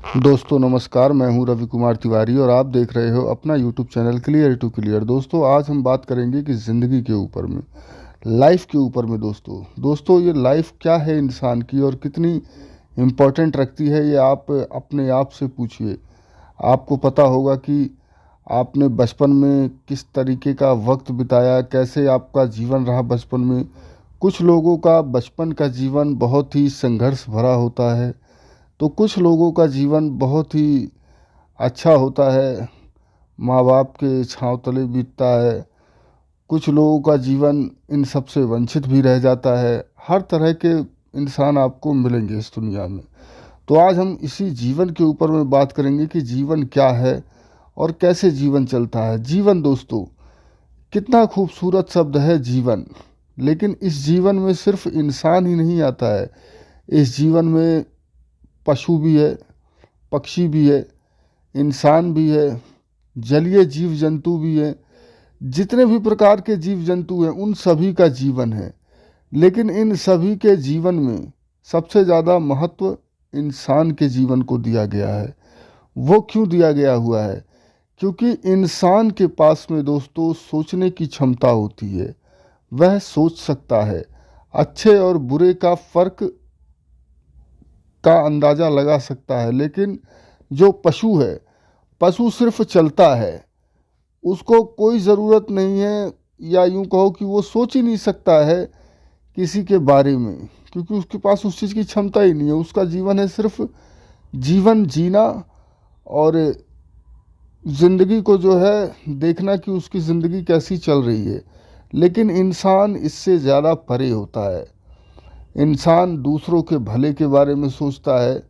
दोस्तों नमस्कार, मैं हूं रवि कुमार तिवारी और आप देख रहे हो अपना YouTube channel clear to clear. दोस्तों आज हम बात करेंगे कि ज़िंदगी के ऊपर में, लाइफ के ऊपर में। दोस्तों ये लाइफ क्या है इंसान की और कितनी इम्पोर्टेंट रखती है, ये आप अपने आप से पूछिए। आपको पता होगा कि आपने बचपन में किस तरीके का वक्त बिताया, कैसे आपका जीवन रहा बचपन में। कुछ लोगों का बचपन का जीवन बहुत ही संघर्ष भरा होता है, तो कुछ लोगों का जीवन बहुत ही अच्छा होता है, माँ बाप के छाँव तले बीतता है। कुछ लोगों का जीवन इन सब से वंचित भी रह जाता है। हर तरह के इंसान आपको मिलेंगे इस दुनिया में। तो आज हम इसी जीवन के ऊपर में बात करेंगे कि जीवन क्या है और कैसे जीवन चलता है। जीवन दोस्तों, कितना खूबसूरत शब्द है जीवन। लेकिन इस जीवन में सिर्फ इंसान ही नहीं आता है, इस जीवन में पशु भी है, पक्षी भी है, इंसान भी है, जलीय जीव जंतु भी है। जितने भी प्रकार के जीव जंतु हैं उन सभी का जीवन है। लेकिन इन सभी के जीवन में सबसे ज़्यादा महत्व इंसान के जीवन को दिया गया है। वो क्यों दिया गया हुआ है? क्योंकि इंसान के पास में दोस्तों सोचने की क्षमता होती है। वह सोच सकता है, अच्छे और बुरे का फ़र्क का अंदाज़ा लगा सकता है। लेकिन जो पशु है, पशु सिर्फ चलता है, उसको कोई ज़रूरत नहीं है, या यूं कहो कि वो सोच ही नहीं सकता है किसी के बारे में, क्योंकि उसके पास उस चीज़ की क्षमता ही नहीं है। उसका जीवन है सिर्फ जीवन जीना और ज़िंदगी को जो है देखना कि उसकी ज़िंदगी कैसी चल रही है। लेकिन इंसान इससे ज़्यादा परे होता है। इंसान दूसरों के भले के बारे में सोचता है।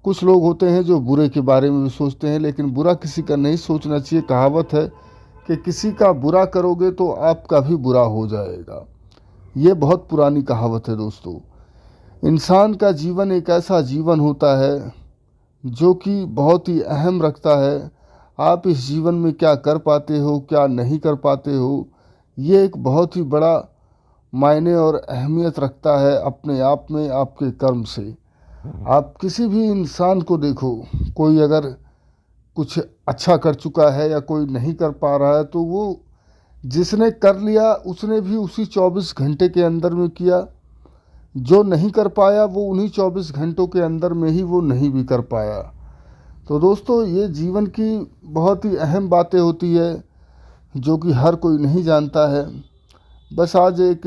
कुछ लोग होते हैं जो बुरे के बारे में भी सोचते हैं, लेकिन बुरा किसी का नहीं सोचना चाहिए। कहावत है कि किसी का बुरा करोगे तो आपका भी बुरा हो जाएगा। ये बहुत पुरानी कहावत है दोस्तों। इंसान का जीवन एक ऐसा जीवन होता है जो कि बहुत ही अहम रखता है। आप इस जीवन में क्या कर पाते हो, क्या नहीं कर पाते हो, ये एक बहुत ही बड़ा मायने और अहमियत रखता है अपने आप में, आपके कर्म से। आप किसी भी इंसान को देखो, कोई अगर कुछ अच्छा कर चुका है या कोई नहीं कर पा रहा है, तो वो जिसने कर लिया उसने भी उसी 24 घंटे के अंदर में किया। जो नहीं कर पाया वो उन्हीं 24 घंटों के अंदर में ही वो नहीं भी कर पाया। तो दोस्तों ये जीवन की बहुत ही अहम बातें होती है जो कि हर कोई नहीं जानता है। बस आज एक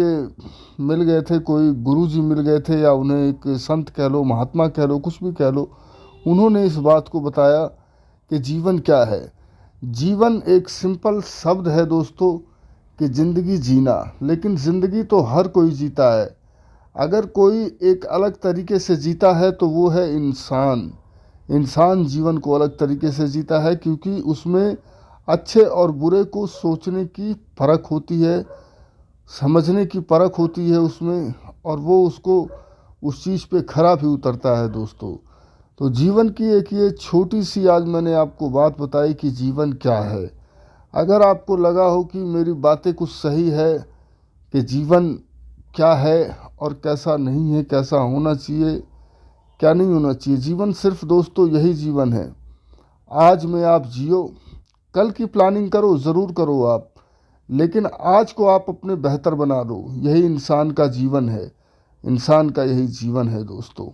मिल गए थे, कोई गुरुजी मिल गए थे, या उन्हें एक संत कह लो, महात्मा कह लो, कुछ भी कह लो, उन्होंने इस बात को बताया कि जीवन क्या है। जीवन एक सिंपल शब्द है दोस्तों कि ज़िंदगी जीना। लेकिन ज़िंदगी तो हर कोई जीता है। अगर कोई एक अलग तरीके से जीता है तो वो है इंसान। इंसान जीवन को अलग तरीके से जीता है क्योंकि उसमें अच्छे और बुरे को सोचने की फ़र्क होती है, समझने की परख होती है उसमें, और वो उसको उस चीज़ पे खरा भी उतरता है दोस्तों। तो जीवन की एक ये छोटी सी आज मैंने आपको बात बताई कि जीवन क्या है। अगर आपको लगा हो कि मेरी बातें कुछ सही है कि जीवन क्या है और कैसा नहीं है, कैसा होना चाहिए, क्या नहीं होना चाहिए, जीवन सिर्फ दोस्तों यही जीवन है। आज में आप जियो, कल की प्लानिंग करो, ज़रूर करो आप, लेकिन आज को आप अपने बेहतर बना लो। यही इंसान का जीवन है, इंसान का यही जीवन है दोस्तों।